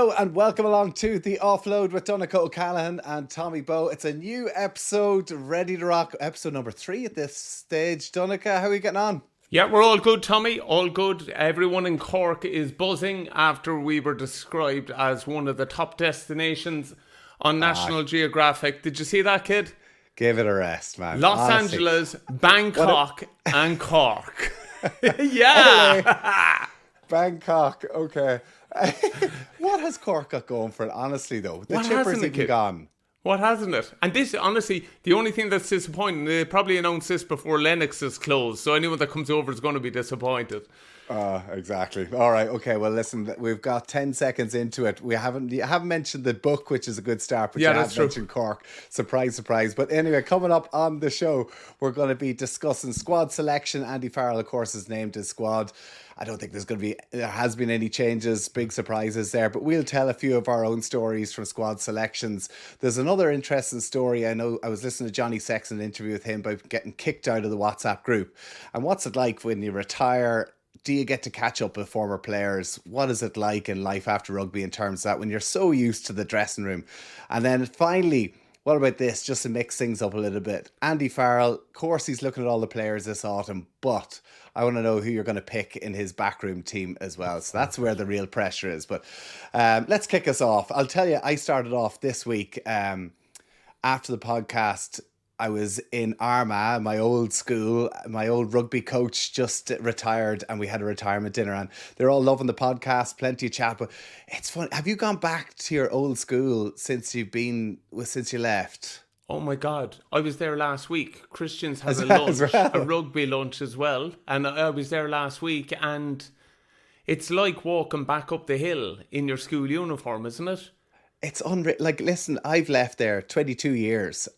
Hello and welcome along to the Offload with Socky O'Callaghan and Tommy Bowe. It's a new episode, ready to rock, episode number 3 at this stage. Donncha, how are you getting on? Yeah, we're all good, Tommy. All good. Everyone in Cork is buzzing after we were described as one of the top destinations on National Geographic. Did you see that, kid? Give it a rest, man. Los Honestly. Angeles, Bangkok, and Cork. Yeah. Bangkok, okay. What has Cork got going for it, honestly, though? The chippers even gone. What hasn't it? And this, honestly, the only thing that's disappointing, they probably announced this before Lennox is closed, so anyone that comes over is going to be disappointed. Exactly. All right. Okay. Well, listen, we've got 10 seconds into it. You haven't mentioned the book, which is a good start, but you have mentioned Cork. Surprise, surprise. But anyway, coming up on the show, we're going to be discussing squad selection. Andy Farrell, of course, is named his squad. I don't think there has been any changes, big surprises there, but we'll tell a few of our own stories from squad selections. There's another interesting story. I know I was listening to Johnny Sexton interview with him about getting kicked out of the WhatsApp group. And what's it like when you retire? Do you get to catch up with former players? What is it like in life after rugby in terms of that when you're so used to the dressing room? And then finally, what about this, just to mix things up a little bit? Andy Farrell, of course, he's looking at all the players this autumn, but I want to know who you're going to pick in his backroom team as well. So that's where the real pressure is. But let's kick us off. I'll tell you, I started off this week after the podcast. I was in Armagh, my old school. My old rugby coach just retired and we had a retirement dinner and they're all loving the podcast, plenty of chat. But it's fun. Have you gone back to your old school since you left? Oh my God, I was there last week. Christians has a rugby lunch as well. And I was there last week and it's like walking back up the hill in your school uniform, isn't it? It's unreal. Like, listen, I've left there 22 years.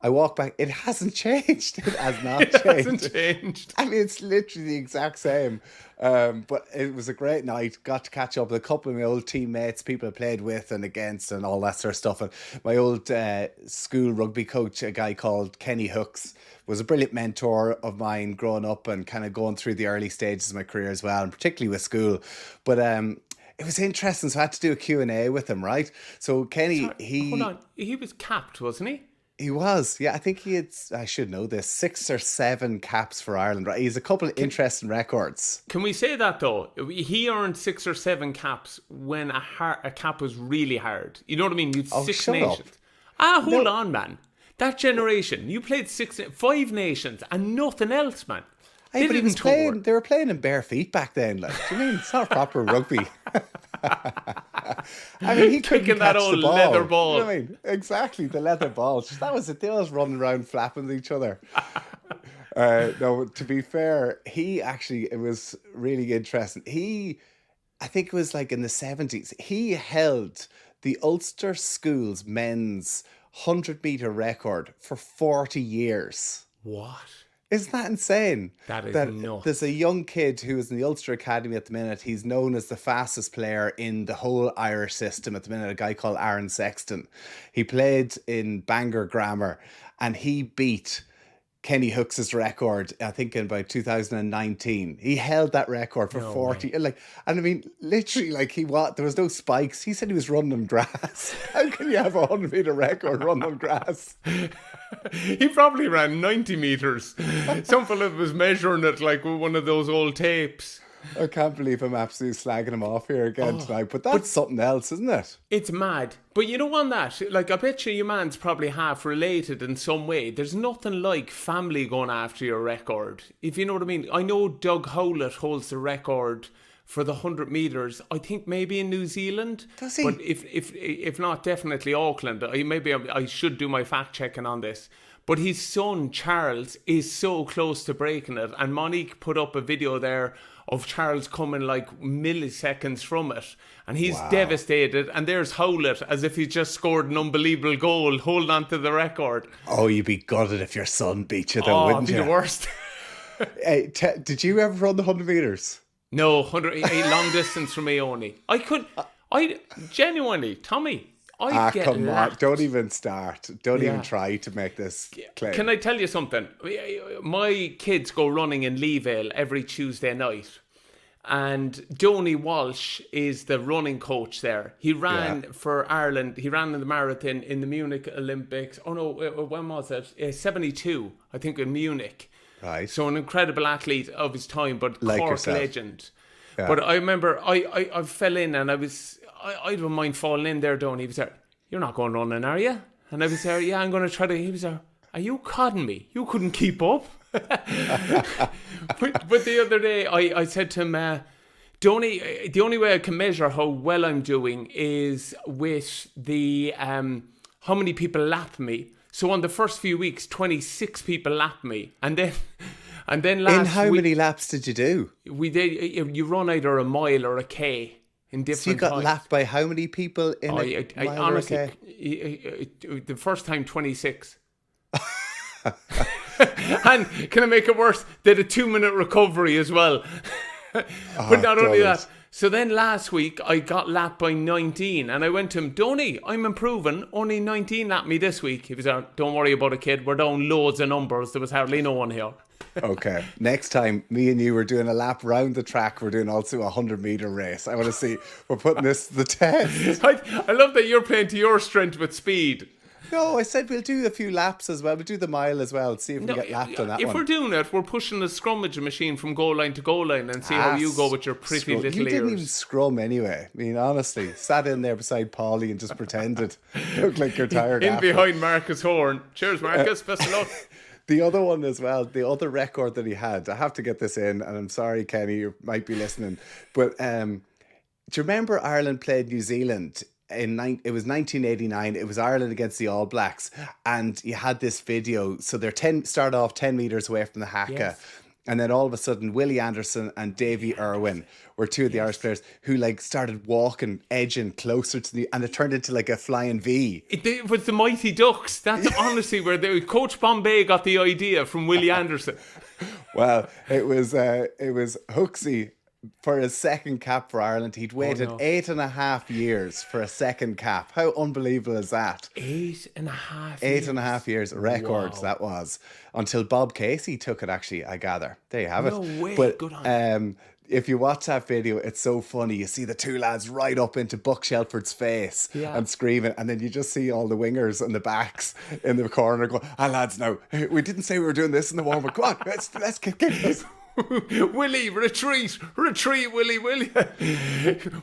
I walk back. It hasn't changed. It has not changed. It hasn't changed. I mean, it's literally the exact same. But it was a great night. Got to catch up with a couple of my old teammates, people I played with and against and all that sort of stuff. And my old school rugby coach, a guy called Kenny Hooks, was a brilliant mentor of mine growing up and kind of going through the early stages of my career as well, and particularly with school. But it was interesting. So I had to do a Q&A with him, right? So Kenny, hold on. He was capped, wasn't he? He was, yeah. I think he had, I should know this, 6 or 7 caps for Ireland, right? He has a couple of interesting records. Can we say that, though? He earned 6 or 7 caps when a cap was really hard. You know what I mean? You'd 6 nations. Hold on, man. That generation, you played 5 nations and nothing else, man. Hey, but they were playing in bare feet back then. Like, do you mean it's not proper rugby? I mean, he couldn't catch that old the ball. leather ball. You know what I mean? Exactly, the leather ball. That was it. They always running around flapping with each other. No, to be fair, it was really interesting. I think it was like in the 70s, he held the Ulster Schools men's 100-metre record for 40 years. What? Isn't that insane? That is nuts. There's a young kid who is in the Ulster Academy at the minute. He's known as the fastest player in the whole Irish system at the minute, a guy called Aaron Sexton. He played in Bangor Grammar and he beat Kenny Hooks' record, I think in about 2019. He held that record for 40. And I mean, literally, there was no spikes. He said he was running on grass. How can you have a 100-metre record running on grass? He probably ran 90 metres. Some fella was measuring it like with one of those old tapes. I can't believe I'm absolutely slagging him off here again tonight. But that's something else, isn't it? It's mad. But you know on that, I bet you your man's probably half related in some way. There's nothing like family going after your record. If you know what I mean. I know Doug Howlett holds the record for the 100 metres, I think maybe in New Zealand. Does he? But if not, definitely Auckland. I should do my fact checking on this. But his son, Charles, is so close to breaking it. And Monique put up a video there of Charles coming like milliseconds from it. And he's devastated. And there's Howlett, as if he's just scored an unbelievable goal, holding on to the record. Oh, you'd be gutted if your son beat you though, wouldn't you? It'd be the worst. Hey, did you ever run the 100 metres? No, 100, long distance for me only. I genuinely, Tommy, come on, don't even start. Don't even try to make this claim. Can I tell you something? My kids go running in Leevale every Tuesday night. And Donny Walsh is the running coach there. He ran for Ireland. He ran in the marathon in the Munich Olympics. Oh no, when was it? 72, I think, in Munich. Right. So an incredible athlete of his time, but like Cork yourself. legend. Yeah. But I remember I fell in and I don't mind falling in there, Donny. He was there, you're not going running, are you? And I was there, yeah, I'm going to try to. He was there, are you codding me? You couldn't keep up. but the other day I said to him, Donny, the only way I can measure how well I'm doing is with the how many people lap me. So on the first few weeks, 26 people lap me, and then last in how week, many laps did you do? We did. You run either a mile or a K in different. So you got times. lapped by how many people in a mile honestly, or a K? The first time 26. And can I make it worse? They had a 2-minute recovery as well. But not only that. So then last week I got lapped by 19 and I went to him, Donny, I'm improving. Only 19 lapped me this week. He was like, don't worry about it, kid. We're down loads of numbers. There was hardly no one here. Okay. Next time, me and you were doing a lap round the track. We're doing also a 100-meter race. I want to see. We're putting this to the test. I love that you're playing to your strength with speed. No, I said we'll do a few laps as well. We'll do the mile as well. See if we can get lapped on that one. If we're doing it, we're pushing the scrummage machine from goal line to goal line and see how you go with your pretty little ears. You didn't even scrum anyway. I mean, honestly, sat in there beside Paulie and just pretended. You look like you're tired. In behind Marcus Horn. Cheers, Marcus. Best of luck. The other one as well, the other record that he had, I have to get this in, and I'm sorry, Kenny, you might be listening, but do you remember Ireland played New Zealand? It was 1989. It was Ireland against the All Blacks, and you had this video. So they're started off 10 meters away from the Haka, yes. And then all of a sudden, Willie Anderson and Davy Irwin were two of the Irish players who started walking, edging closer to and it turned into like a flying V. It was the Mighty Ducks. That's honestly where Coach Bombay got the idea from Willie Anderson. Well, it was Hooksy. For his second cap for Ireland, he'd waited 8.5 years for a second cap. How unbelievable is that? 8.5 years. 8.5 years, records that was. Until Bob Casey took it, actually, I gather. There you have it. No way, but, good on if you watch that video, it's so funny. You see the two lads right up into Buck Shelford's face and screaming, and then you just see all the wingers and the backs in the corner going, lads, no, we didn't say we were doing this in the warm-up. Come on, let's kick this. Willie, retreat, Willie.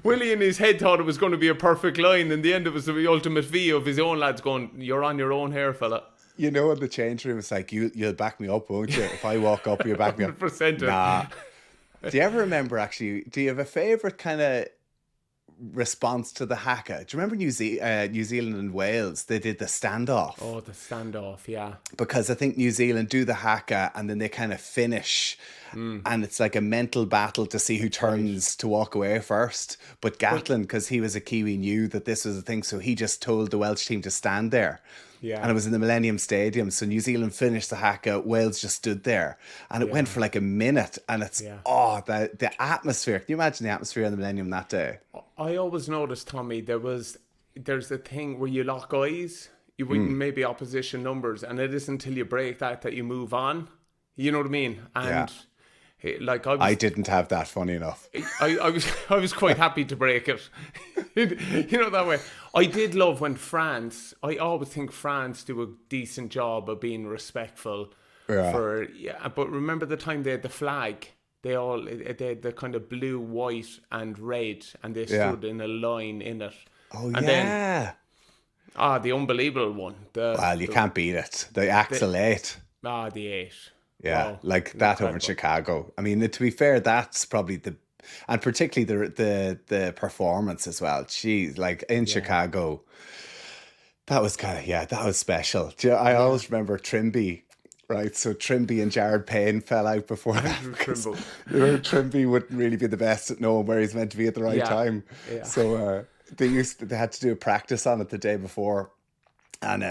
Willie in his head thought it was going to be a perfect line. In the end, it was the ultimate V of his own lads going, you're on your own here, fella. You know, in the change room, it's like, you'll back me up, won't you? If I walk up, you'll back me up. 100%. Nah. Do you ever remember, actually, do you have a favourite kind of response to the Haka? Do you remember New Zealand and Wales? They did the standoff. Oh, the standoff, yeah. Because I think New Zealand do the Haka and then they kind of finish. And it's like a mental battle to see who turns to walk away first. But Gatlin, because he was a Kiwi, knew that this was a thing, so he just told the Welsh team to stand there. Yeah. And it was in the Millennium Stadium. So New Zealand finished the Haka, Wales just stood there. And it went for like a minute. And it's, the atmosphere. Can you imagine the atmosphere on the Millennium that day? I always noticed, Tommy, there's a thing where you lock eyes. You wouldn't maybe opposition numbers. And it isn't until you break that you move on. You know what I mean? And I didn't have that, funny enough. I was quite happy to break it. You know, that way. I did love when France, I always think France do a decent job of being respectful. But remember the time they had the flag? They had the kind of blue, white and red, and they stood in a line in it. Oh, and then, the unbelievable one. You can't beat it. The Axel 8. The 8. Yeah, wow, like that incredible. Over in Chicago. I mean, to be fair, that's probably and particularly the performance as well. Jeez, like in Chicago, that was that was special. I always remember Trimby, right? So Trimby and Jared Payne fell out before that. Trimby wouldn't really be the best at knowing where he's meant to be at the right time. Yeah. So they had to do a practice on it the day before. And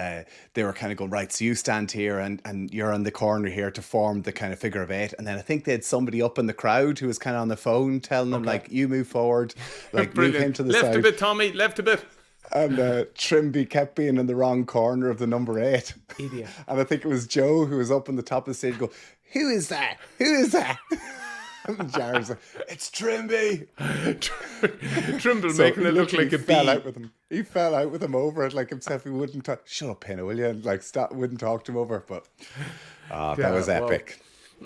they were kind of going, right, so you stand here and you're on the corner here to form the kind of figure of 8. And then I think they had somebody up in the crowd who was kind of on the phone telling them, like, you move forward, like, move him to the side. Left a bit, Tommy, left a bit. And Trimby kept being in the wrong corner of the number 8. Idiot. And I think it was Joe who was up on the top of the stage go, who is that? Who is that? And Jared's like, it's Trimby. Trimble making it look like a fell bee. out with him. He fell out with him over it like himself. He wouldn't talk. Shut up, Pinner, will you? And like wouldn't talk to him over it. But that was epic.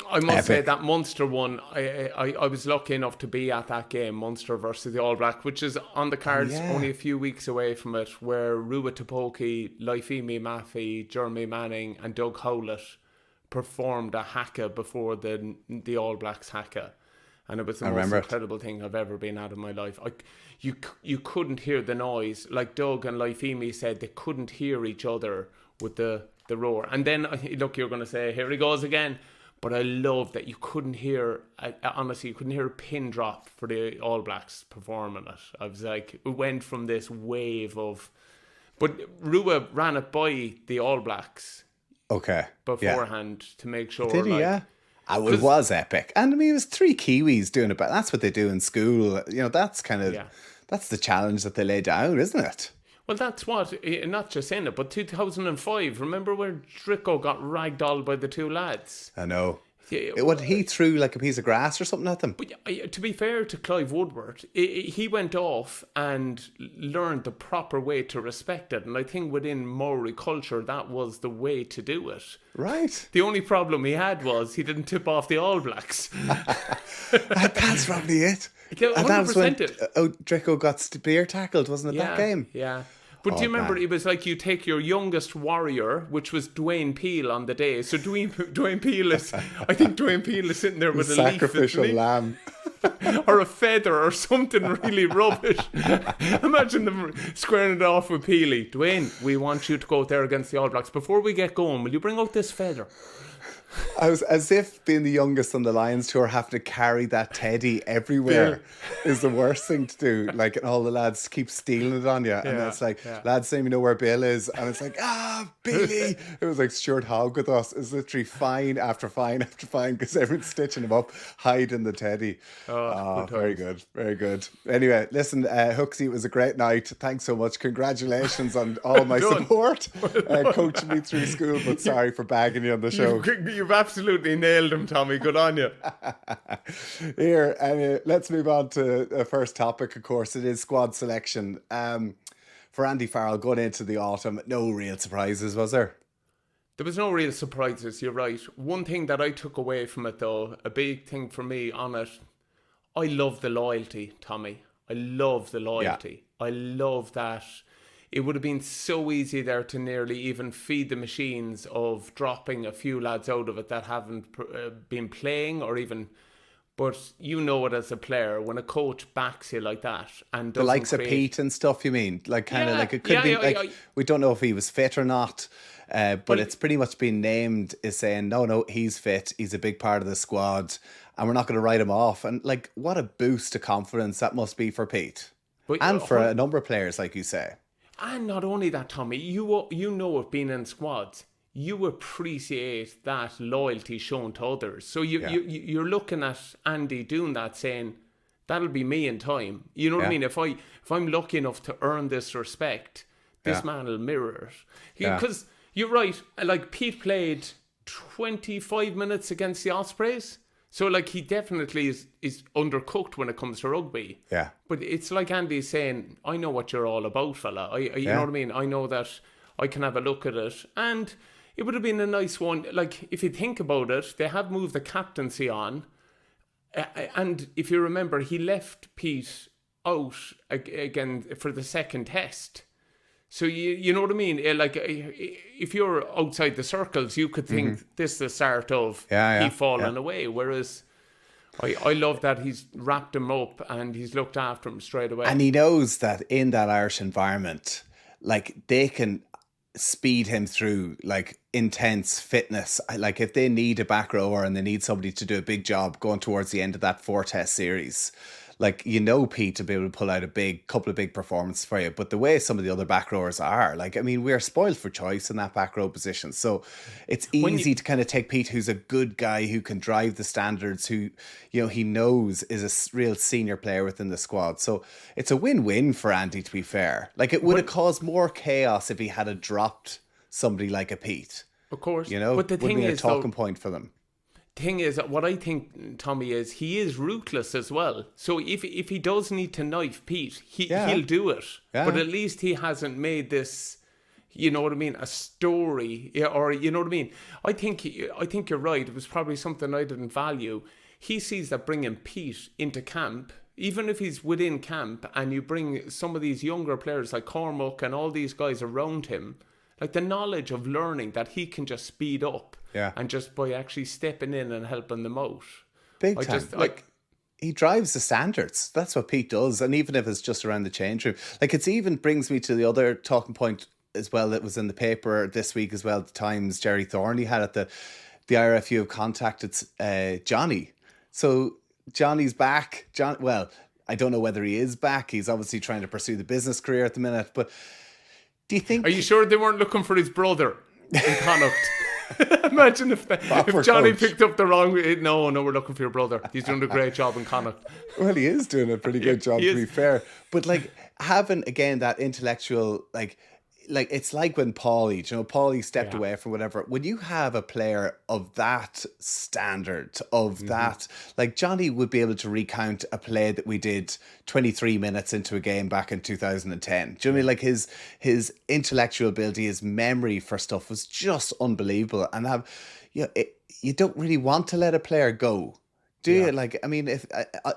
I must say that Munster one, I was lucky enough to be at that game, Munster versus the All Black, which is on the cards only a few weeks away from it, where Rua Topoki, Leamy Maffey, Jeremy Manning and Doug Howlett performed a Haka before the All Blacks Haka. And it was the most incredible thing I've ever been at in my life. You couldn't hear the noise. Like Doug and Leamy said, they couldn't hear each other with the roar. And then, look, you're going to say, here he goes again. But I love that you couldn't hear, honestly, you couldn't hear a pin drop for the All Blacks performing it. I was like, it went from this wave of... But Rua ran it by the All Blacks beforehand to make sure. Did he, yeah? It was epic. And I mean, it was 3 Kiwis doing it, but that's what they do in school. You know, that's kind of... That's the challenge that they lay down, isn't it? Well, that's what, not just in it, but 2005, remember where Drico got ragdolled by the 2 lads? I know. He threw like a piece of grass or something at them? But to be fair to Clive Woodward, he went off and learned the proper way to respect it. And I think within Maori culture, that was the way to do it. Right. The only problem he had was he didn't tip off the All Blacks. That's probably it. 100% and that was when Drico got spear tackled, wasn't it, that game? Yeah. But do you remember, it was like you take your youngest warrior, which was Dwayne Peel on the day. So Dwayne Peel is, I think Dwayne Peel is sitting there with a sacrificial leaf. Lamb. Or a feather or something really rubbish. Imagine them squaring it off with Peely. Dwayne, we want you to go out there against the All Blacks. Before we get going, will you bring out this feather? I was as if being the youngest on the Lions tour, having to carry that teddy everywhere is the worst thing to do. Like, and all the lads keep stealing it on you, and it's like, lads saying, you know where Bill is, and it's like, Billy. It was like Stuart Hogg with us. It's literally fine after fine after fine because everyone's stitching him up, hiding the teddy. Very good, very good. Anyway, listen, Hooksy, it was a great night. Thanks so much. Congratulations on all my support, coaching me through school. But sorry for bagging you on the show. You've absolutely nailed him, Tommy. Good on you. Here, let's move on to the first topic, of course. It is squad selection. For Andy Farrell going into the autumn, no real surprises, was there? There was no real surprises, you're right. One thing that I took away from it, though, a big thing for me on it, I love the loyalty, Tommy. I love the loyalty. Yeah. I love that. It would have been so easy there to nearly even feed the machines of dropping a few lads out of it that haven't been playing or even... But you know it as a player, when a coach backs you like that and doesn't the likes of Pete and stuff, you mean? Like, kind of like it could be... like we don't know if he was fit or not, but it's pretty much been named as saying, no, he's fit. He's a big part of the squad and we're not going to write him off. And like, what a boost of confidence that must be for Pete. And for a number of players, like you say. And not only that, Tommy, you know of being in squads, you appreciate that loyalty shown to others. So you're looking at Andy doing that, saying, that'll be me in time. You know what I mean? If I'm lucky enough to earn this respect, this man will mirror it. Because you're right, like Pete played 25 minutes against the Ospreys. So, like, he definitely is undercooked when it comes to rugby. Yeah. But it's like Andy's saying, I know what you're all about, fella. You know what I mean? I know that I can have a look at it. And it would have been a nice one. Like, if you think about it, they have moved the captaincy on. And if you remember, he left Pete out again for the second test. So, you know what I mean? Like, if you're outside the circles, you could think this is the start of he falling away. Whereas I love that he's wrapped him up and he's looked after him straight away. And he knows that in that Irish environment, like, they can speed him through, like, intense fitness. Like, if they need a back rower and they need somebody to do a big job going towards the end of that 4-test series... Like, you know, Pete to be able to pull out a couple of big performances for you. But the way some of the other back rowers are, like, I mean, we're spoiled for choice in that back row position. So it's easy to kind of take Pete, who's a good guy, who can drive the standards, who, you know, he knows is a real senior player within the squad. So it's a win-win for Andy, to be fair. Like, it would have caused more chaos if he had dropped somebody like a Pete. Of course. You know, but the thing is, a talking point for them. thing is, what I think, Tommy, is he is ruthless as well. So if he does need to knife Pete, he'll do it. Yeah. But at least he hasn't made this, you know what I mean, a story, or you know what I mean. I think you're right. It was probably something I didn't value. He sees that bringing Pete into camp, even if he's within camp, and you bring some of these younger players like Cormac and all these guys around him, like the knowledge of learning that he can just speed up. Yeah. And just by actually stepping in and helping them out. Big time. He drives the standards. That's what Pete does. And even if it's just around the change room. Like, it even brings me to the other talking point as well that was in the paper this week as well. The Times, Jerry Thornley had it, the IRFU have contacted Johnny. So Johnny's back. Well, I don't know whether he is back. He's obviously trying to pursue the business career at the minute. But do you think... Are you sure they weren't looking for his brother in Connacht? Imagine if Johnny picked up the wrong... No, we're looking for your brother. He's doing a great job in Connacht. Well, he is doing a pretty good job, to be fair. But, like, having, again, that intellectual, like it's like when Paulie stepped away from whatever. When you have a player of that standard, of that, like Johnny would be able to recount a play that we did 23 minutes into a game back in 2010. Do you know what I mean? Like his intellectual ability, his memory for stuff was just unbelievable. And you don't really want to let a player go. Do you? Like, I mean,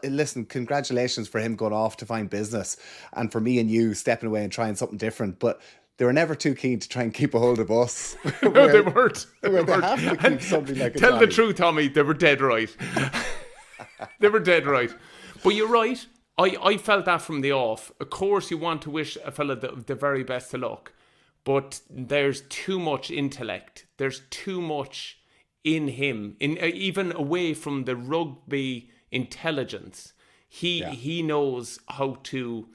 listen, congratulations for him going off to find business and for me and you stepping away and trying something different. But they were never too keen to try and keep a hold of us. No, they weren't. They have to keep somebody like a Tell Johnny. the truth, Tommy. They were dead right. They were dead right. But you're right. I felt that from the off. Of course, you want to wish a fella the very best of luck. But there's too much intellect. There's too much in him. Even away from the rugby intelligence. He knows how to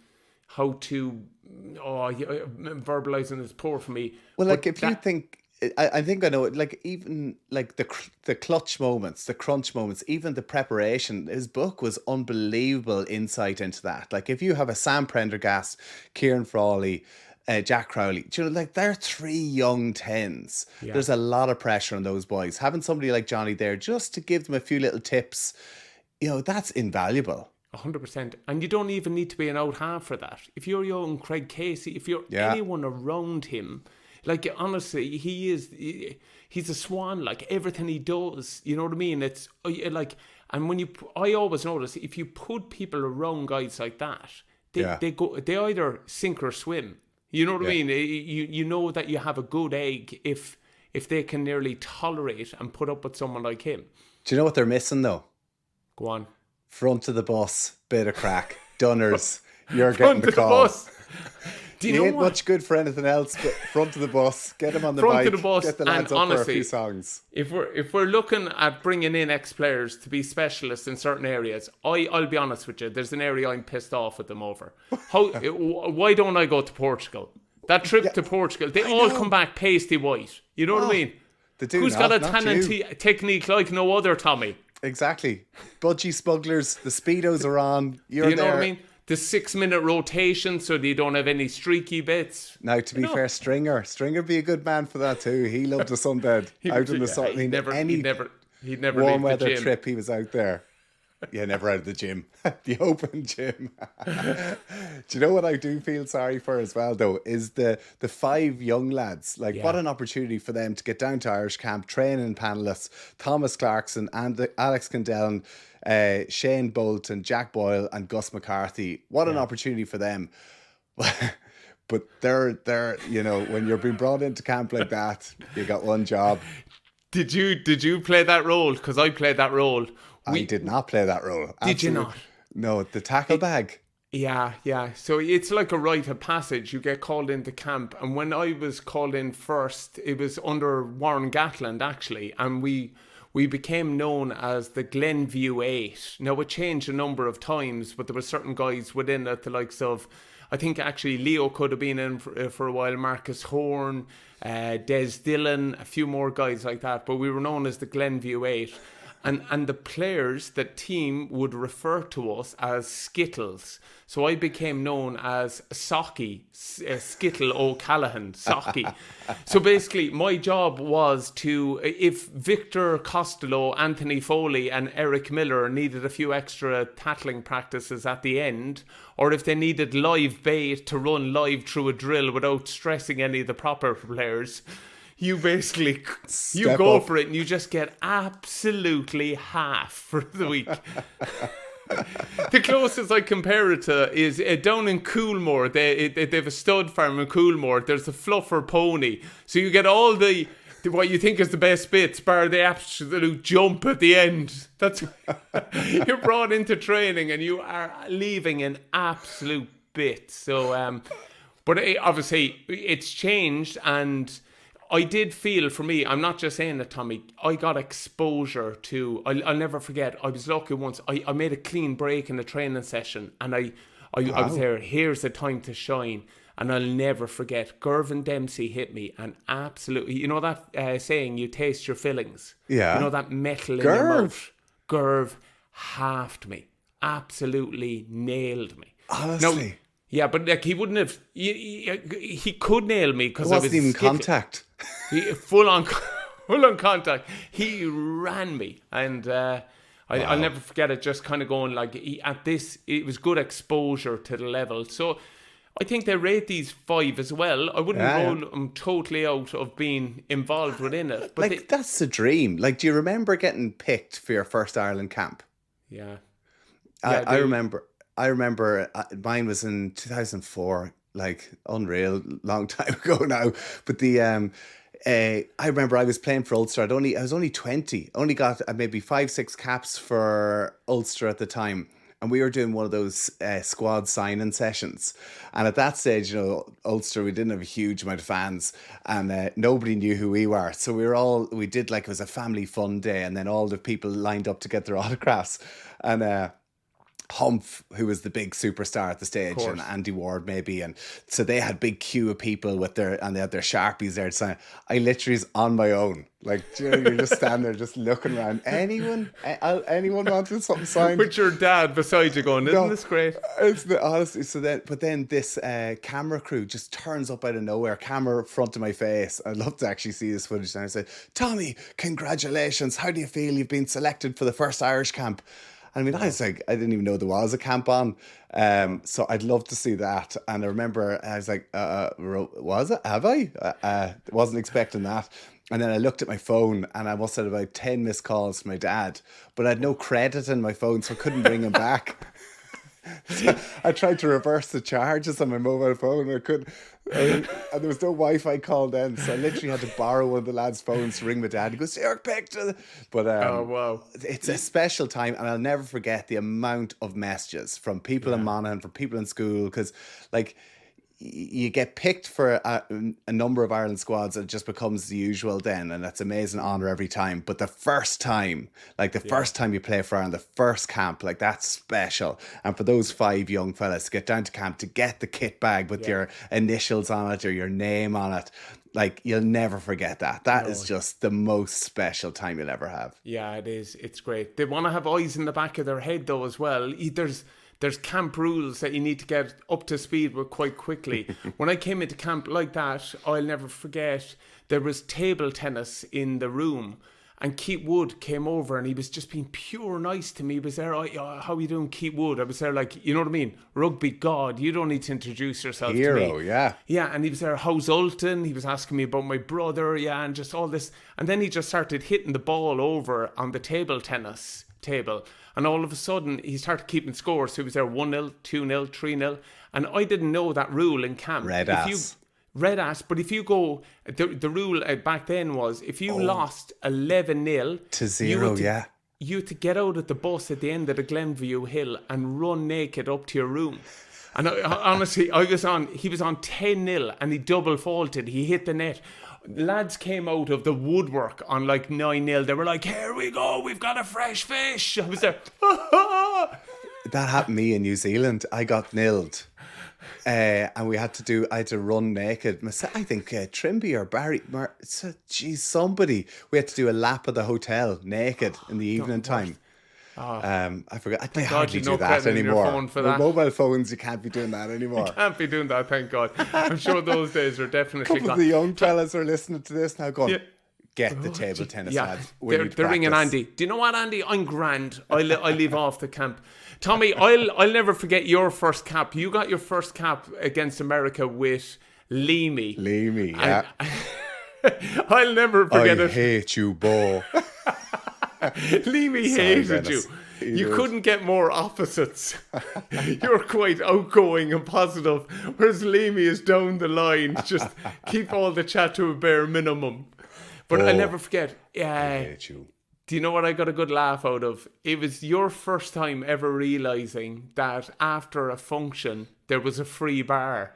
verbalizing is poor for me. Well, like if you think, I think I know it. Like even like the clutch moments, the crunch moments, even the preparation. His book was unbelievable insight into that. Like if you have a Sam Prendergast, Kieran Frawley, Jack Crowley, like they're three young tens. Yeah. There's a lot of pressure on those boys. Having somebody like Johnny there just to give them a few little tips, that's invaluable. 100%. And you don't even need to be an out half for that. If you're young Craig Casey, if you're anyone around him, like honestly, he's a swan. Like everything he does, you know what I mean? It's like, and I always notice if you put people around guys like that, they either sink or swim. You know what I mean? You know that you have a good egg if they can nearly tolerate and put up with someone like him. Do you know what they're missing though? Go on. Front of the bus, bit of crack. Dunners, you're getting the call. Bus. Do you know ain't what? Much good for anything else, but front of the bus, get him on the front bike, of the bus, get the lads up for a few songs. If we're looking at bringing in ex-players to be specialists in certain areas, I'll be honest with you, there's an area I'm pissed off with them over. Why don't I go to Portugal? That trip to Portugal, they all come back pasty white. You know what I mean? Who's got a talent technique like no other, Tommy? Exactly. Budgie smugglers, the Speedos are on. You know what I mean? The 6-minute rotation so that you don't have any streaky bits. Now, to be fair, Stringer be a good man for that too. He loved the sunbed out in the sun. He'd never warm leave weather the gym. trip. He was out there. Yeah, never out of the gym. The open gym. Do you know what I do feel sorry for as well, though, is the 5 young lads. Like, what an opportunity for them to get down to Irish camp, training panellists, Thomas Clarkson and Alex Candell, Shane Bolt and Jack Boyle and Gus McCarthy. What an opportunity for them. But they're when you're being brought into camp like that, you got one job. Did you play that role? Because I played that role. I did not play that role. Absolutely. Did you not? No, the tackle bag. Yeah. So it's like a rite of passage. You get called into camp. And when I was called in first, it was under Warren Gatland, actually. And we became known as the Glenview 8. Now, it changed a number of times, but there were certain guys within it, the likes of, I think actually Leo could have been in for a while, Marcus Horn, Des Dillon, a few more guys like that. But we were known as the Glenview 8. And the players, the team would refer to us as Skittles. So I became known as Socky, Skittle O'Callaghan, Socky. So basically, my job was to, if Victor Costello, Anthony Foley and Eric Miller needed a few extra tackling practices at the end, or if they needed live bait to run live through a drill without stressing any of the proper players, you basically, you go for it and you just get absolutely half for the week. The closest I compare it to is down in Coolmore. They have a stud farm in Coolmore. There's a fluffer pony. So you get all the what you think is the best bits, bar the absolute jump at the end. That's you're brought into training and you are leaving an absolute bit. So, but obviously it's changed, and I did feel, for me, I'm not just saying that, Tommy, I got exposure to, I'll never forget, I was lucky once, I made a clean break in the training session, and I was there, here's the time to shine, and I'll never forget, Gervin Dempsey hit me, and absolutely, you know that saying, you taste your fillings? Yeah. You know that metal in your mouth? Gerv halved me, absolutely nailed me. Honestly? Now, yeah, but like he wouldn't have, he could nail me because I was wasn't even contact. Full on contact. He ran me, and I'll never forget it. Just kind of going like it was good exposure to the level. So I think they rate these 5 as well. I wouldn't roll them totally out of being involved within it. But that's the dream. Like, do you remember getting picked for your first Ireland camp? Yeah, I remember. Mine was in 2004, like unreal, long time ago now. But I remember I was playing for Ulster. I was only 20. Only got maybe 5-6 caps for Ulster at the time. And we were doing one of those squad signing sessions. And at that stage, you know, Ulster, we didn't have a huge amount of fans, and nobody knew who we were. So we did like, it was a family fun day, and then all the people lined up to get their autographs. And Humph, who was the big superstar at the stage, and Andy Ward maybe, and so they had big queue of people with they had their Sharpies there to sign. I literally was on my own, like, you know, you're just standing there just looking around. Anyone wanted something signed? With your dad beside you going, isn't this great? It's honestly. But then this camera crew just turns up out of nowhere, camera front of my face. I'd love to actually see this footage. And I said, Tommy, congratulations! How do you feel? You've been selected for the first Irish camp. I mean, I was like, I didn't even know there was a camp on. So I'd love to see that. And I remember I was like, was it? Have I? Wasn't expecting that. And then I looked at my phone and I must have had about 10 missed calls from my dad, but I had no credit in my phone, so I couldn't ring him back. So I tried to reverse the charges on my mobile phone, and I couldn't. And there was no Wi-Fi call then, so I literally had to borrow one of the lads' phones to ring my dad. He goes, "You're picked." But oh wow, it's a special time, and I'll never forget the amount of messages from people in Monaghan, from people in school, because like, you get picked for a number of Ireland squads, and it just becomes the usual then, and that's amazing honour every time. But the first time, like first time you play for Ireland, the first camp, like, that's special. And for those 5 young fellas to get down to camp, to get the kit bag with your initials on it or your name on it, like, you'll never forget that. That is just the most special time you'll ever have. Yeah, it is. It's great. They want to have eyes in the back of their head though as well. There's camp rules that you need to get up to speed with quite quickly. When I came into camp like that, I'll never forget, there was table tennis in the room, and Keith Wood came over and he was just being pure nice to me. He was there, how are you doing, Keith Wood? I was there like, you know what I mean? Rugby god, you don't need to introduce yourself to me. Hero, yeah. Yeah, and he was there, how's Ulton? He was asking me about my brother, and just all this. And then he just started hitting the ball over on the table tennis table. And all of a sudden, he started keeping score. So he was there 1-0, 2-0, 3-0. And I didn't know that rule in camp. Red ass. But if you go, the rule back then was, if you lost 11-0 to 0, you had to get out of the bus at the end of the Glenview Hill and run naked up to your room. And honestly, he was on 10-0 and he double faulted. He hit the net. Lads came out of the woodwork on like 9-0. They were like, "Here we go, we've got a fresh fish." I was there. That happened to me in New Zealand. I got nilled. And I had to run naked. I think Trimby or Barry, somebody. We had to do a lap of the hotel naked in the evening time. I forgot. They hardly do that anymore. For that. Mobile phones, you can't be doing that anymore. You can't be doing that, thank God. I'm sure those days are definitely A couple of the young fellas are listening to this now going, get the table tennis lads. They're ringing Andy. Do you know what, Andy? I'm grand. I leave off the camp. Tommy, I'll never forget your first cap. You got your first cap against America with Leamy. Leamy, yeah. I'll never forget it. I hate you, Bowe. Leamy hated you. You couldn't get more opposites. You're quite outgoing and positive, whereas Leamy is down the line. Just keep all the chat to a bare minimum. But I'll never forget. I hate you. Do you know what I got a good laugh out of? It was your first time ever realising that after a function, there was a free bar.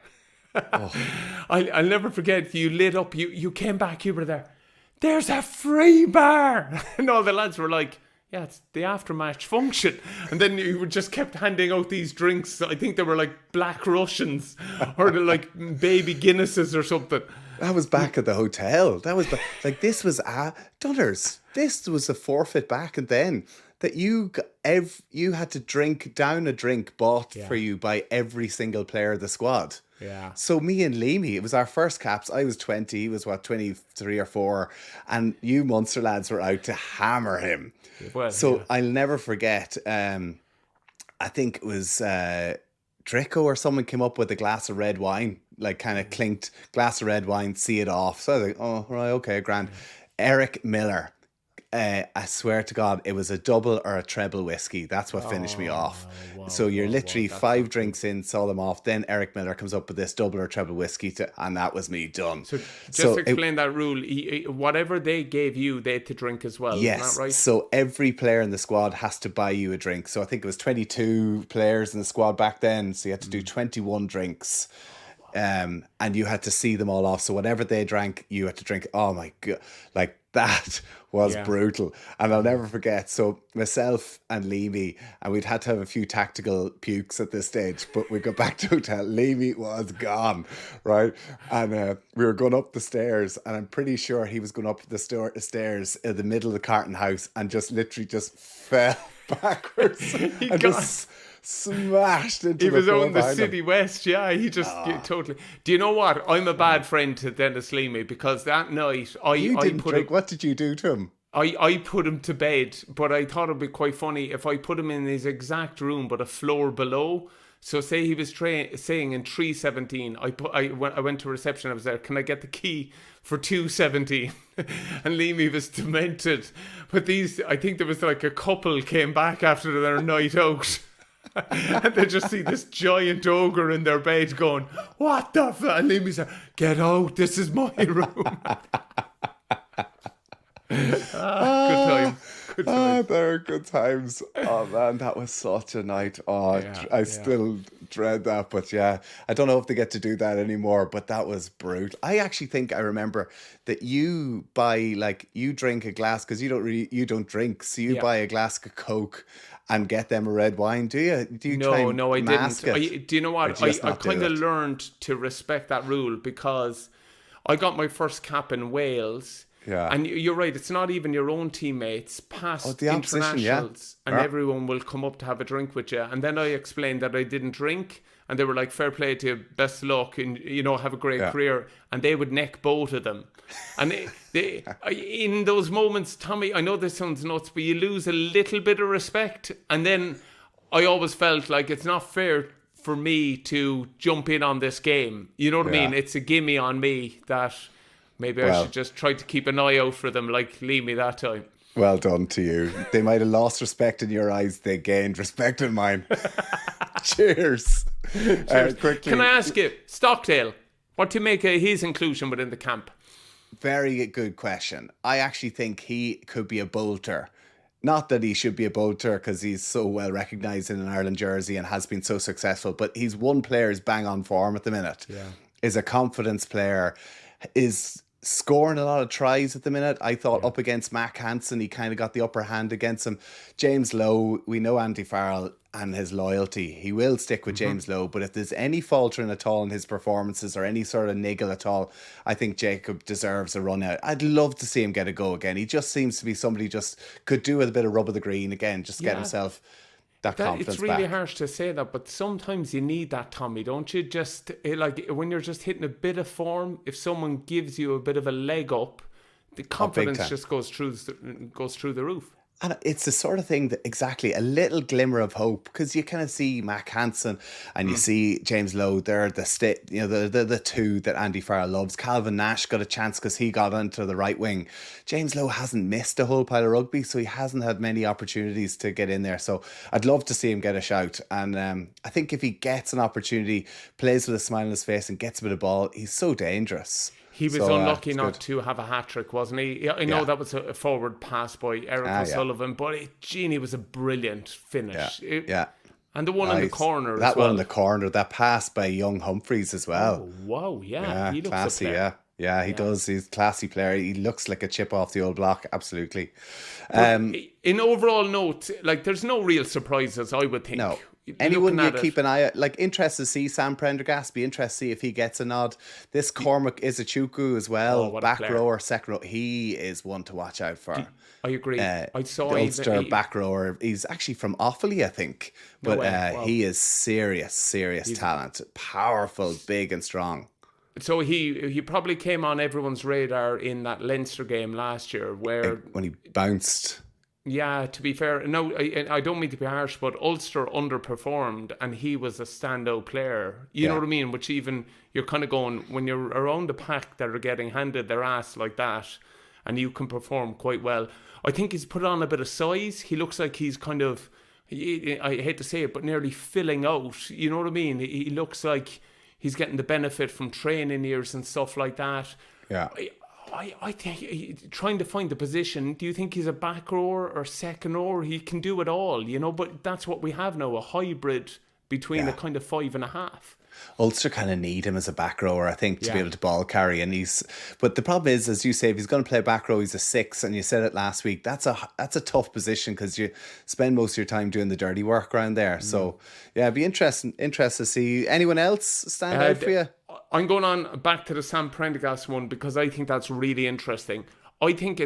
I'll never forget, you lit up, you came back, you were there. There's a free bar. And all the lads were like, yeah, it's the after-match function. And then you just kept handing out these drinks. I think they were like Black Russians or like baby Guinnesses or something. That was back at the hotel. That was like, this was Dunners. This was a forfeit back and then that you had to drink down a drink bought for you by every single player of the squad. Yeah. So me and Leamy, it was our first caps. I was 20, he was 23 or 4, and you Munster lads were out to hammer him. Well, I'll never forget. I think it was Draco or someone came up with a glass of red wine, like kind of clinked glass of red wine, see it off. So I was like, oh right, okay, grand. Eric Miller. I swear to God, it was a double or a treble whiskey. That's what finished me off. So you're literally 5 drinks in, saw them off. Then Eric Miller comes up with this double or treble whiskey, and that was me done. So just explain that rule. Whatever they gave you, they had to drink as well. Yes. Isn't that right? So every player in the squad has to buy you a drink. So I think it was 22 players in the squad back then. So you had to do 21 drinks. And you had to see them all off. So whatever they drank, you had to drink. Oh my God. Like that was brutal. And I'll never forget. So myself and Leamy, and we'd had to have a few tactical pukes at this stage, but we got back to hotel. Leamy was gone, right? And we were going up the stairs, and I'm pretty sure he was going up the stairs in the middle of the Carton House and just literally just fell backwards. Just smashed into he was on the City West. He just totally. Do you know what? I'm a bad friend to Denis Leamy because that night what did you do to him? I put him to bed, but I thought it'd be quite funny if I put him in his exact room but a floor below. So say he was saying in 317, I went to reception, I was there, can I get the key for 217? And Leamy was demented. But I think there was like a couple came back after their night out. And they just see this giant ogre in their bed going, what the fuck? And Leamy said, get out, this is my room. Good times. There are good times. Oh man, that was such a night. I still dread that, but I don't know if they get to do that anymore, but that was brutal. I actually think I remember that you drink a glass, because you don't drink, so you buy a glass of Coke and get them a red wine. Do you? No, I didn't. Do you know what? I kind of it? learned to respect that rule because I got my first cap in Wales. Yeah. And you're right, it's not even your own teammates, past the internationals, and everyone will come up to have a drink with you. And then I explained that I didn't drink, and they were like, fair play to you, best of luck, and have a great career. And they would neck both of them. And in those moments, Tommy, I know this sounds nuts, but you lose a little bit of respect. And then I always felt like it's not fair for me to jump in on this game. You know what I mean? It's a gimme on me that maybe I should just try to keep an eye out for them like Leamy that time. Well done to you. They might have lost respect in your eyes. They gained respect in mine. Cheers. Quickly. Can I ask you, Stockdale, what do you make of his inclusion within the camp? Very good question. I actually think he could be a bolter. Not that he should be a bolter because he's so well recognised in an Ireland jersey and has been so successful, but he's one player who's bang on form at the minute. Is a confidence player, is scoring a lot of tries at the minute. I thought up against Mac Hansen, he kind of got the upper hand against him. James Lowe, we know Andy Farrell and his loyalty. He will stick with James Lowe, but if there's any faltering at all in his performances or any sort of niggle at all, I think Jacob deserves a run out. I'd love to see him get a go again. He just seems to be somebody just could do with a bit of rub of the green again, just get himself that confidence It's really back. harsh to say that, but sometimes you need that, Tommy, don't you? Just like when you're just hitting a bit of form, if someone gives you a bit of a leg up, the confidence just goes through the roof. And it's the sort of thing that exactly a little glimmer of hope, because you kind of see Mac Hansen and you see James Lowe. They're the two that Andy Farrell loves. Calvin Nash got a chance because he got onto the right wing. James Lowe hasn't missed a whole pile of rugby, so he hasn't had many opportunities to get in there. So I'd love to see him get a shout. And I think if he gets an opportunity, plays with a smile on his face and gets a bit of ball, he's so dangerous. He was unlucky not to have a hat-trick, wasn't he? I know that was a forward pass by Eric O'Sullivan, but it was a brilliant finish. And the one in the corner that as well. One in the corner, that pass by Young Humphreys as well. Oh, wow, yeah. He looks classy, yeah, he does. He's a classy player. He looks like a chip off the old block, absolutely. In overall note, like, there's no real surprises, I would think. No. Anyone you keep an eye out, like, interested to see Sam Prendergast, be interested to see if he gets a nod. This Cormac Izuchukwu as well, back rower, second row, he is one to watch out for. I agree. I saw the Ulster back rower. He's actually from Offaly, I think, but he is serious talent, powerful, big and strong. So he probably came on everyone's radar in that Leinster game last year, when he bounced. Yeah, to be fair, no, I don't mean to be harsh, but Ulster underperformed and he was a standout player. You know what I mean? Which even, you're kind of going, when you're around the pack that are getting handed their ass like that and you can perform quite well. I think he's put on a bit of size. He looks like he's kind of, I hate to say it, but nearly filling out. You know what I mean? He looks like he's getting the benefit from training years and stuff like that. Yeah. I think trying to find the position, do you think he's a back rower or second rower? He can do it all, but that's what we have now, a hybrid between a kind of 5.5. Ulster kind of need him as a back rower, I think, to be able to ball carry. But the problem is, as you say, if he's going to play back row, he's a 6, and you said it last week. That's a tough position because you spend most of your time doing the dirty work around there. So it'd be interesting to see. Anyone else stand out for you? I'm going on back to the Sam Prendergast one because I think that's really interesting. I think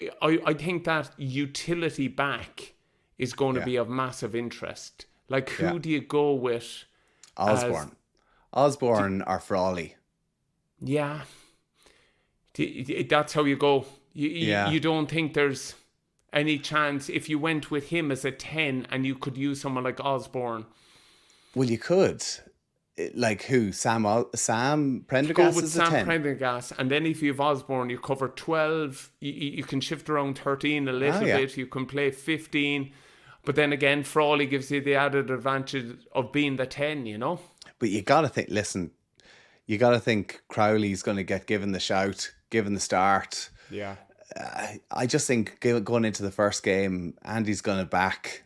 that utility back is going to be of massive interest. Like, who do you go with? Osborne or Frawley. Yeah. That's how you go. You don't think there's any chance if you went with him as a 10 and you could use someone like Osborne? Well, you could. Like who? Sam Prendergast go with is Sam a 10. Prendergast, and then if you have Osborne, you cover 12. You can shift around 13 a little bit. You can play 15. But then again, Frawley gives you the added advantage of being the 10, But you got to think, Crowley's going to get given the shout, given the start. Yeah. I just think going into the first game, Andy's going to back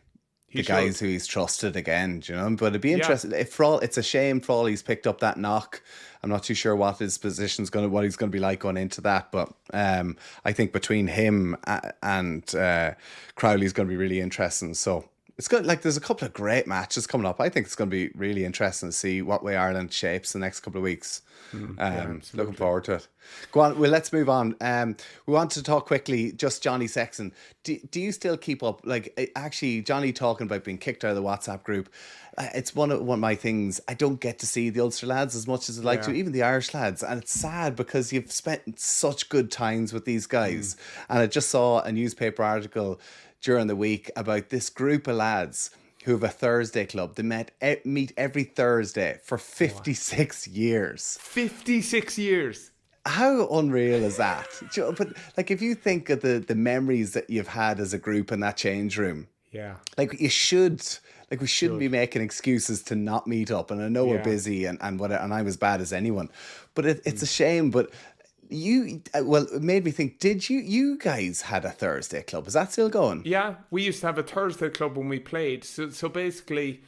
the guys who he's trusted again, But it'd be interesting. It's a shame Frawley's picked up that knock. I'm not too sure what his position's what he's going to be like going into that. But I think between him and Crowley's going to be really interesting. So it's good. Like, there's a couple of great matches coming up. I think it's going to be really interesting to see what way Ireland shapes the next couple of weeks. Looking forward to it. Go on. Well, let's move on. We want to talk quickly. Just Johnny Sexton. Do you still keep up? Like, actually, Johnny talking about being kicked out of the WhatsApp group. It's one of my things. I don't get to see the Ulster lads as much as I'd like to, even the Irish lads, and it's sad because you've spent such good times with these guys. And I just saw a newspaper article during the week about this group of lads who have a Thursday club. They meet every Thursday for 56 years. 56 years. How unreal is that? But like, if you think of the memories that you've had as a group in that change room, like, we shouldn't be making excuses to not meet up. And I know we're busy and I'm as bad as anyone, but it's a shame. But it made me think, did you guys had a Thursday club? Is that still going? Yeah, we used to have a Thursday club when we played. So basically,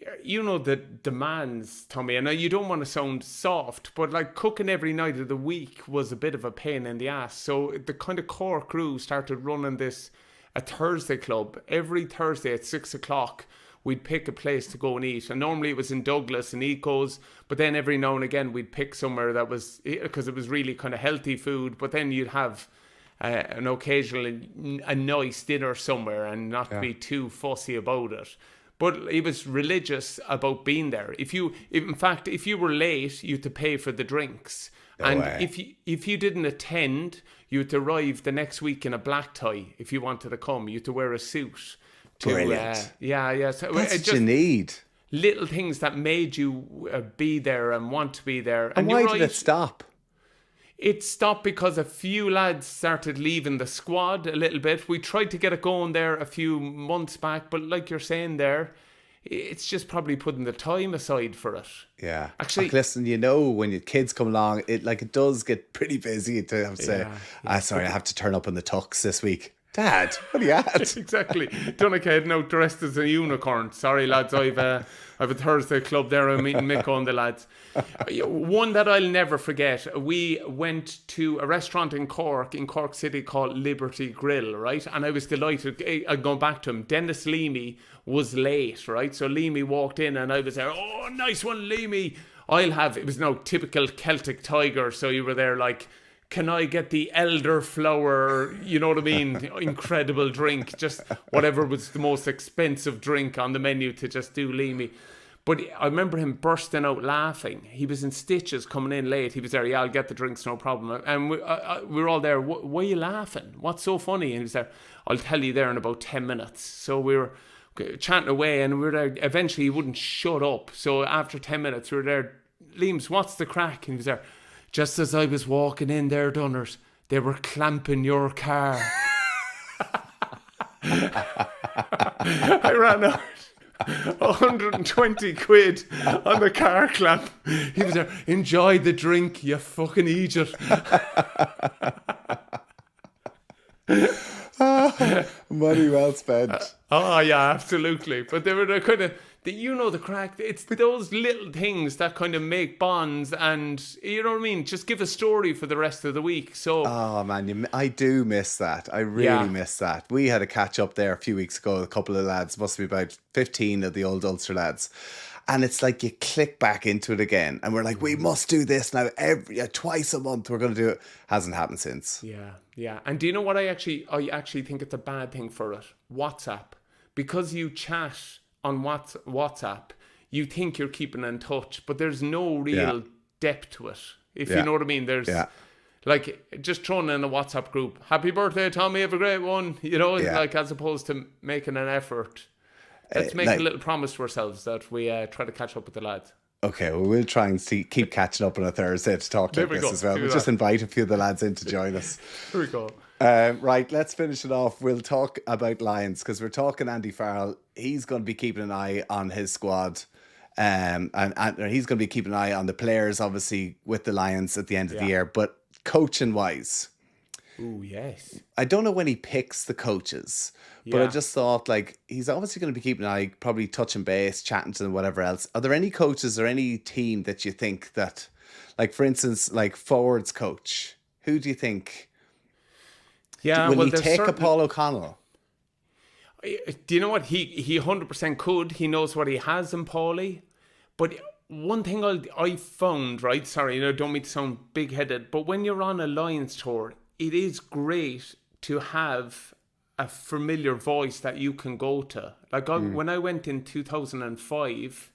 the demands, Tommy, and you don't want to sound soft, but like, cooking every night of the week was a bit of a pain in the ass. So the kind of Cork crew started running a Thursday club every Thursday at 6 o'clock. we'd pick a place to go and eat. And normally it was in Douglas and Eco's, but then every now and again we'd pick somewhere that was, because it was really kind of healthy food, but then you'd have an occasional, a nice dinner somewhere and not be too fussy about it. But he was religious about being there. In fact, if you were late, you had to pay for the drinks. If you didn't attend, you had to arrive the next week in a black tie. If you wanted to come, you had to wear a suit. Brilliant. So that's what you need. Little things that made you be there and want to be there. And why did it stop? It stopped because a few lads started leaving the squad a little bit. We tried to get it going there a few months back, but like you're saying there, it's just probably putting the time aside for it. Yeah. Actually, listen, when your kids come along, it does get pretty busy to have to say, sorry, I have to turn up in the tux this week. Dad, what are you at? Exactly. Donncha had now dressed as a unicorn. Sorry, lads, I've a Thursday club there. I'm meeting Mick and the lads. One that I'll never forget. We went to a restaurant in Cork City called Liberty Grill, right? And I was delighted. I'd gone back to him. Denis Leamy was late, right? So Leamy walked in and I was there. Oh, nice one, Leamy. It was no typical Celtic Tiger. So you were there like, can I get the elderflower, you know what I mean, incredible drink, just whatever was the most expensive drink on the menu to just do Leamy. But I remember him bursting out laughing. He was in stitches coming in late. He was there, I'll get the drinks, no problem. And we were all there, why are you laughing? What's so funny? And he was there, I'll tell you there in about 10 minutes. So we were chanting away and we were there. Eventually he wouldn't shut up. So after 10 minutes we were there, Liam's, what's the crack? And he was there, just as I was walking in there, Dunners, they were clamping your car. I ran out 120 quid on the car clamp. He was there, enjoy the drink, you fucking idiot. Money well spent. Yeah, absolutely. But they were the kind of, the crack. It's those little things that kind of make bonds, and you know what I mean. Just give a story for the rest of the week. So, oh man, I do miss that. I really miss that. We had a catch up there a few weeks ago. A couple of lads, must be about 15 of the old Ulster lads. And it's like you click back into it again. And we're like, we must do this now twice a month. We're going to do it. Hasn't happened since. Yeah. And do you know what I actually think it's a bad thing for it? WhatsApp. Because you chat on WhatsApp, you think you're keeping in touch, but there's no real depth to it. If you know what I mean. There's like just throwing in a WhatsApp group, happy birthday, Tommy, have a great one. You know, like as opposed to making an effort. Let's make a little promise to ourselves that we try to catch up with the lads. Okay, well, we'll try and keep catching up on a Thursday to talk about this as well. We'll just invite a few of the lads in to join us. Here we go. Right, let's finish it off. We'll talk about Lions because we're talking Andy Farrell. He's going to be keeping an eye on his squad. And he's going to be keeping an eye on the players, obviously, with the Lions at the end of the year. But coaching-wise... Oh, yes. I don't know when he picks the coaches, but I just thought, like, he's obviously going to be keeping an eye, probably touching base, chatting to them, whatever else. Are there any coaches or any team that you think that, like, for instance, like forwards coach, who do you think... Yeah, will he take a Paul O'Connell? Do you know what? He 100% could. He knows what he has in Paulie. But one thing I found, right? Sorry, I don't mean to sound big-headed, but when you're on a Lions tour, it is great to have a familiar voice that you can go to. Like when I went in 2005,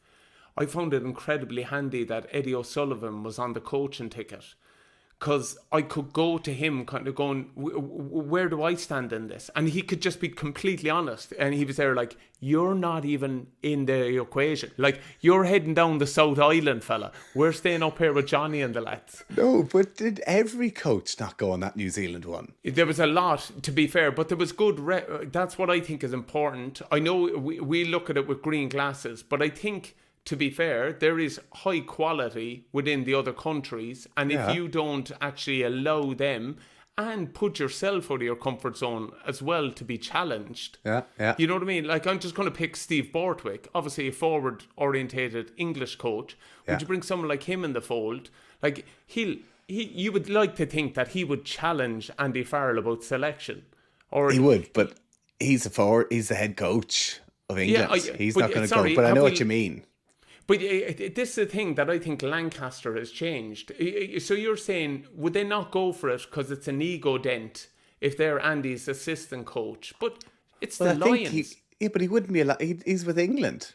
I found it incredibly handy that Eddie O'Sullivan was on the coaching ticket. Because I could go to him kind of going, where do I stand in this? And he could just be completely honest. And he was there like, you're not even in the equation. Like, you're heading down the South Island, fella. We're staying up here with Johnny and the lads. No, but did every coach not go on that New Zealand one? There was a lot, to be fair, but there was good... that's what I think is important. I know we look at it with green glasses, but I think... To be fair, there is high quality within the other countries, and if you don't actually allow them and put yourself out of your comfort zone as well to be challenged, you know what I mean? Like, I'm just going to pick Steve Borthwick, obviously a forward-orientated English coach. Would you bring someone like him in the fold? Like, you would like to think that he would challenge Andy Farrell about selection, or he would, but he's a forward. He's the head coach. of England. He's not going to go, but I know what you mean. But this is the thing that I think Lancaster has changed. So you're saying, would they not go for it because it's an ego dent if they're Andy's assistant coach? But it's the Lions. But he wouldn't be he's with England.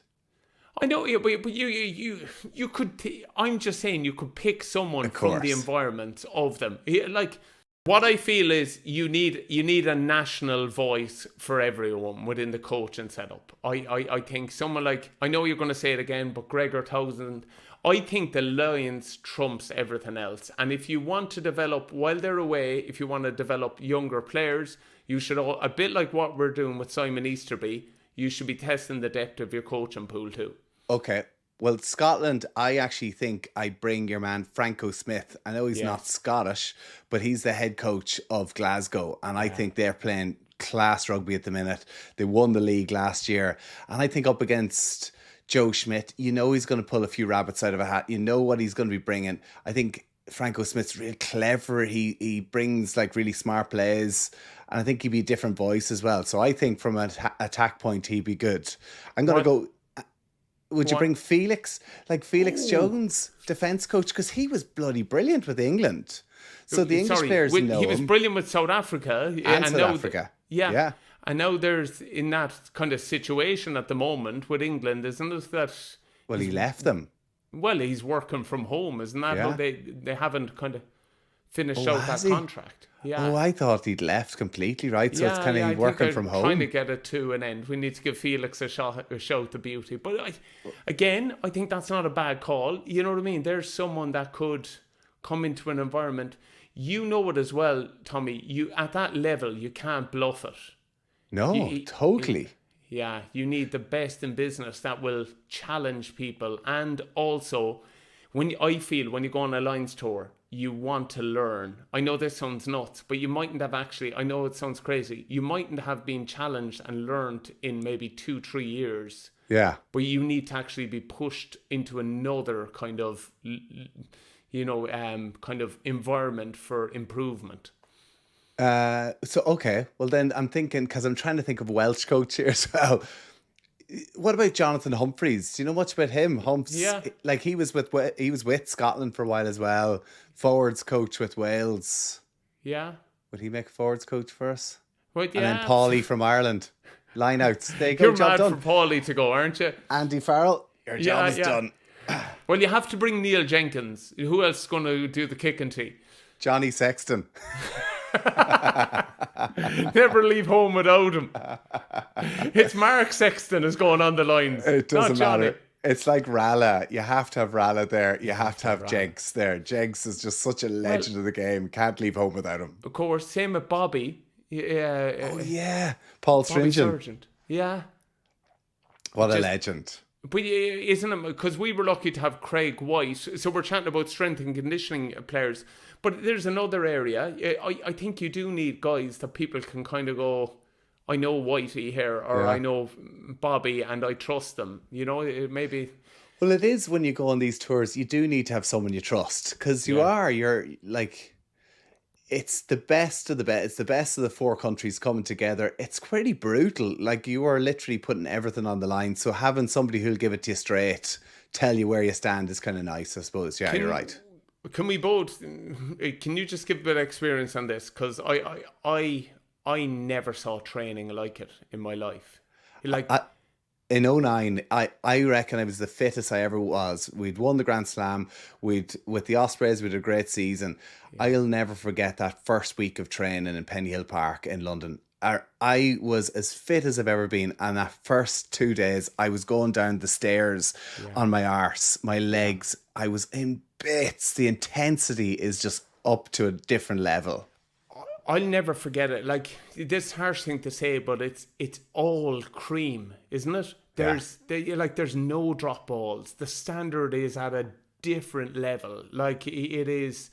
I know, but you could. I'm just saying you could pick someone from the environment of them. Like, what I feel is you need a national voice for everyone within the coaching setup. I think someone like, I know you're going to say it again, but Gregor Townsend, I think the Lions trumps everything else. And if you want to develop while they're away, if you want to develop younger players, you should a bit like what we're doing with Simon Easterby. You should be testing the depth of your coaching pool too. Okay. Well, Scotland, I actually think I'd bring your man Franco Smith. I know he's not Scottish, but he's the head coach of Glasgow. And I think they're playing class rugby at the minute. They won the league last year. And I think up against Joe Schmidt, you know he's going to pull a few rabbits out of a hat. You know what he's going to be bringing. I think Franco Smith's real clever. He brings like really smart plays. And I think he'd be a different voice as well. So I think from an attack point, he'd be good. I'm going to go... Would you bring Felix, like Felix Jones, defence coach? Because he was bloody brilliant with England. So the English players know he was brilliant with South Africa. And South Africa. Yeah. And now there's, in that kind of situation at the moment with England, isn't it that... Well, he left them. Well, he's working from home, isn't that? Yeah. They haven't kind of finished out that contract. Yeah. Oh, I thought he'd left completely, right? So it's kind of working from home. Trying to get it to an end. We need to give Felix a shout to beauty. But I think that's not a bad call. You know what I mean? There's someone that could come into an environment. You know it as well, Tommy. You at that level, you can't bluff it. No, totally. You need the best in business that will challenge people, and also when you go on a Lions tour, you want to learn. I know this sounds nuts, but you mightn't have actually, I know it sounds crazy, you mightn't have been challenged and learned in maybe 2-3 years. Yeah. But you need to actually be pushed into another kind of, kind of environment for improvement. Okay. Well, then I'm thinking, because I'm trying to think of a Welsh coach here as well. What about Jonathan Humphreys? Do you know much about him? Like he was with Scotland for a while as well. Forwards coach with Wales. Yeah. Would he make a forwards coach for us? Well, yeah. And then Paulie from Ireland. Lineouts. There you go. You're mad for Paulie to go, aren't you? Andy Farrell, your job is done. Well, you have to bring Neil Jenkins. Who else is going to do the kicking tea? Johnny Sexton. Never leave home without him. It's Mark Sexton is going on the lines. It doesn't matter. It's like Rala. You have to have Rala there. You have to have Jenks there. Jenks is just such a legend of the game. Can't leave home without him. Of course. Same with Bobby. Paul Stringent. Yeah. What a legend. But isn't it? Because we were lucky to have Craig White. So we're chatting about strength and conditioning players. But there's another area. I think you do need guys that people can kind of go, I know Whitey here, or I know Bobby, and I trust them. You know, maybe. Well, it is when you go on these tours, you do need to have someone you trust, because you're like, it's the best of the best. It's the best of the 4 countries coming together. It's pretty brutal. Like, you are literally putting everything on the line. So having somebody who'll give it to you straight, tell you where you stand is kind of nice, I suppose. Yeah, you're right. Can we both? Can you just give a bit of experience on this? Because I never saw training like it in my life. Like in 2009, I reckon I was the fittest I ever was. We'd won the Grand Slam. With the Ospreys, we had a great season. Yeah. I'll never forget that first week of training in Pennyhill Park in London. I was as fit as I've ever been, and that first 2 days I was going down the stairs on my arse, my legs. I was in bits. The intensity is just up to a different level. I'll never forget it. Like, this harsh thing to say, but it's all cream, isn't it? There's no drop balls. The standard is at a different level. Like, it is.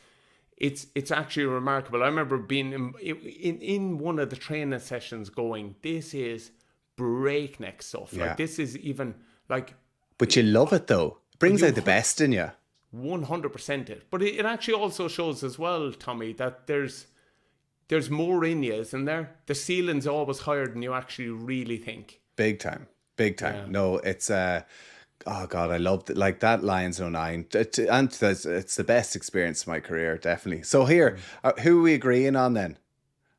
It's actually remarkable. I remember being in one of the training sessions going, this is breakneck stuff. Yeah. Like, this is even like... But you love it, though. It brings out the best in you. 100% it. But it actually also shows as well, Tommy, that there's more in you, isn't there? The ceiling's always higher than you actually really think. Big time. Big time. Yeah. No, it's oh God, I loved it. Like that Lions 09. And it's the best experience of my career, definitely. So here, who are we agreeing on then?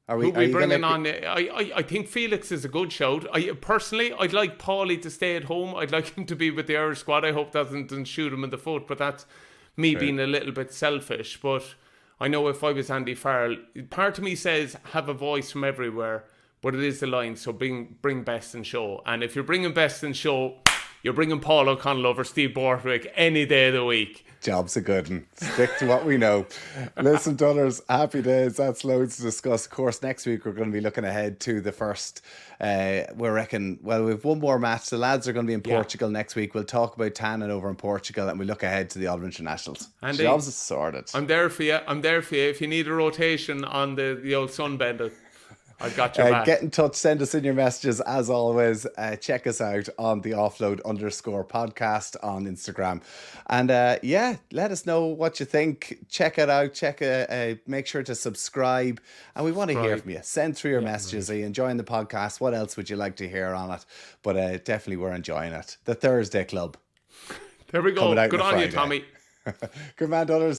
Who we bringing on? I think Felix is a good shout. Personally, I'd like Paulie to stay at home. I'd like him to be with the Irish squad. I hope doesn't shoot him in the foot, but that's me being a little bit selfish. But I know if I was Andy Farrell, part of me says have a voice from everywhere, but it is the Lions, so bring best in show. And if you're bringing best in show, you're bringing Paul O'Connell over Steve Borthwick any day of the week. Job's a good one. Stick to what we know. Listen, Dunners, happy days. That's loads to discuss. Of course, next week we're going to be looking ahead to the first. We reckon. Well, we've one more match. The lads are going to be in Portugal next week. We'll talk about Tannin over in Portugal, and we look ahead to the All Internationals. And jobs is sorted. I'm there for you. If you need a rotation on the old sunbender, I've got your back. Get in touch, send us in your messages as always. Check us out on the Offload_podcast on Instagram. And let us know what you think. Check it out. Make sure to subscribe. And we want to hear from you. Send through your messages. Are you enjoying the podcast? What else would you like to hear on it? But definitely we're enjoying it. The Thursday Club. There we go. Good on you, Tommy. Good man, Dunners.